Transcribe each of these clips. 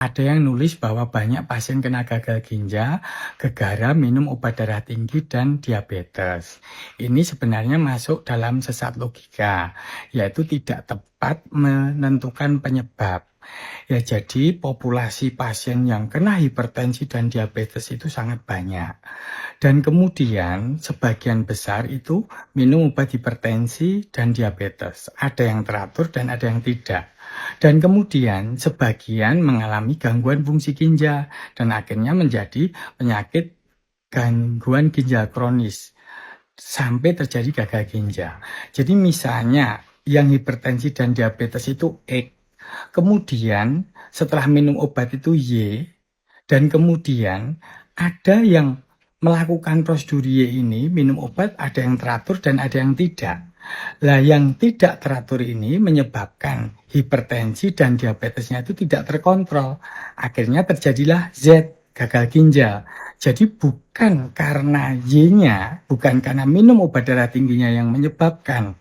Ada yang nulis bahwa banyak pasien kena gagal ginjal gara-gara minum obat darah tinggi dan diabetes. Ini sebenarnya masuk dalam sesat logika, yaitu tidak tepat menentukan penyebab. Ya, jadi populasi pasien yang kena hipertensi dan diabetes itu sangat banyak. Dan kemudian sebagian besar itu minum obat hipertensi dan diabetes. Ada yang teratur dan ada yang tidak. Dan kemudian sebagian mengalami gangguan fungsi ginjal dan akhirnya menjadi penyakit gangguan ginjal kronis sampai terjadi gagal ginjal. Jadi misalnya yang hipertensi dan diabetes itu X, kemudian setelah minum obat itu Y, dan kemudian ada yang melakukan prosedur Y ini, minum obat ada yang teratur dan ada yang tidak. Lah yang tidak teratur ini menyebabkan hipertensi dan diabetesnya itu tidak terkontrol. Akhirnya terjadilah Z, gagal ginjal. Jadi bukan karena Y-nya, bukan karena minum obat darah tingginya yang menyebabkan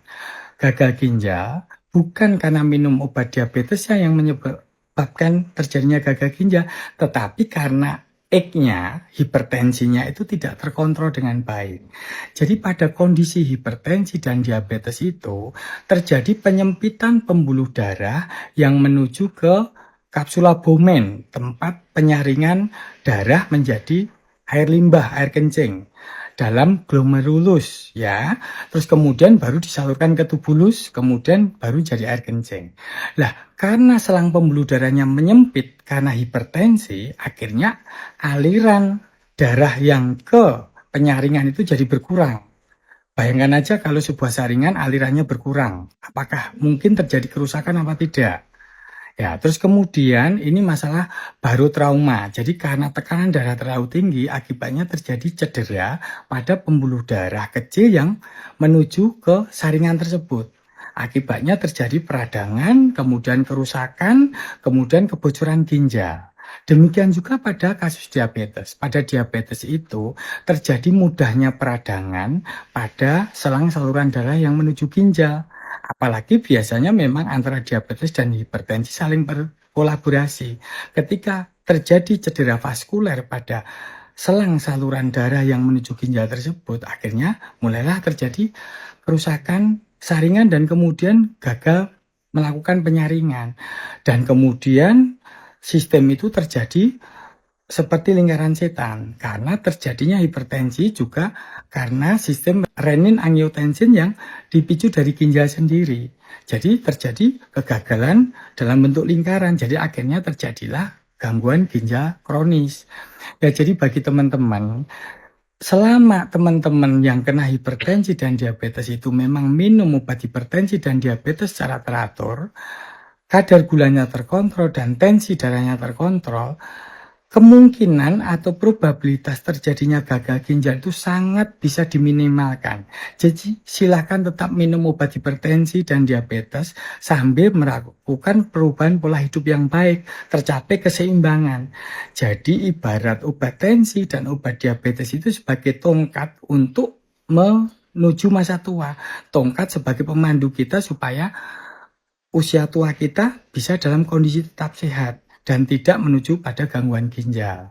gagal ginjal, bukan karena minum obat diabetesnya yang menyebabkan terjadinya gagal ginjal, tetapi karena X-nya, hipertensinya itu tidak terkontrol dengan baik. Jadi pada kondisi hipertensi dan diabetes itu terjadi penyempitan pembuluh darah yang menuju ke kapsula Bowman, tempat penyaringan darah menjadi air limbah, air kencing dalam glomerulus ya. Terus kemudian baru disalurkan ke tubulus, kemudian baru jadi air kencing. Lah, karena selang pembuluh darahnya menyempit karena hipertensi, akhirnya aliran darah yang ke penyaringan itu jadi berkurang. Bayangkan aja kalau sebuah saringan alirannya berkurang, apakah mungkin terjadi kerusakan apa tidak? Ya, terus kemudian ini masalah baru trauma. Jadi karena tekanan darah terlalu tinggi, akibatnya terjadi cedera pada pembuluh darah kecil yang menuju ke saringan tersebut. Akibatnya terjadi peradangan, kemudian kerusakan, kemudian kebocoran ginjal. Demikian juga pada kasus diabetes. Pada diabetes itu terjadi mudahnya peradangan pada selang saluran darah yang menuju ginjal. Apalagi biasanya memang antara diabetes dan hipertensi saling berkolaborasi. Ketika terjadi cedera vaskuler pada selang saluran darah yang menuju ginjal tersebut, akhirnya mulailah terjadi kerusakan saringan dan kemudian gagal melakukan penyaringan. Dan kemudian sistem itu terjadi seperti lingkaran setan karena terjadinya hipertensi juga karena sistem renin-angiotensin yang dipicu dari ginjal sendiri. Jadi terjadi kegagalan dalam bentuk lingkaran. Jadi akhirnya terjadilah gangguan ginjal kronis. Ya, jadi bagi teman-teman, selama teman-teman yang kena hipertensi dan diabetes itu memang minum obat hipertensi dan diabetes secara teratur, kadar gulanya terkontrol dan tensi darahnya terkontrol, kemungkinan atau probabilitas terjadinya gagal ginjal itu sangat bisa diminimalkan. Jadi silakan tetap minum obat hipertensi dan diabetes sambil melakukan perubahan pola hidup yang baik, tercapai keseimbangan. Jadi ibarat obat tensi dan obat diabetes itu sebagai tongkat untuk menuju masa tua. Tongkat sebagai pemandu kita supaya usia tua kita bisa dalam kondisi tetap sehat dan tidak menuju pada gangguan ginjal.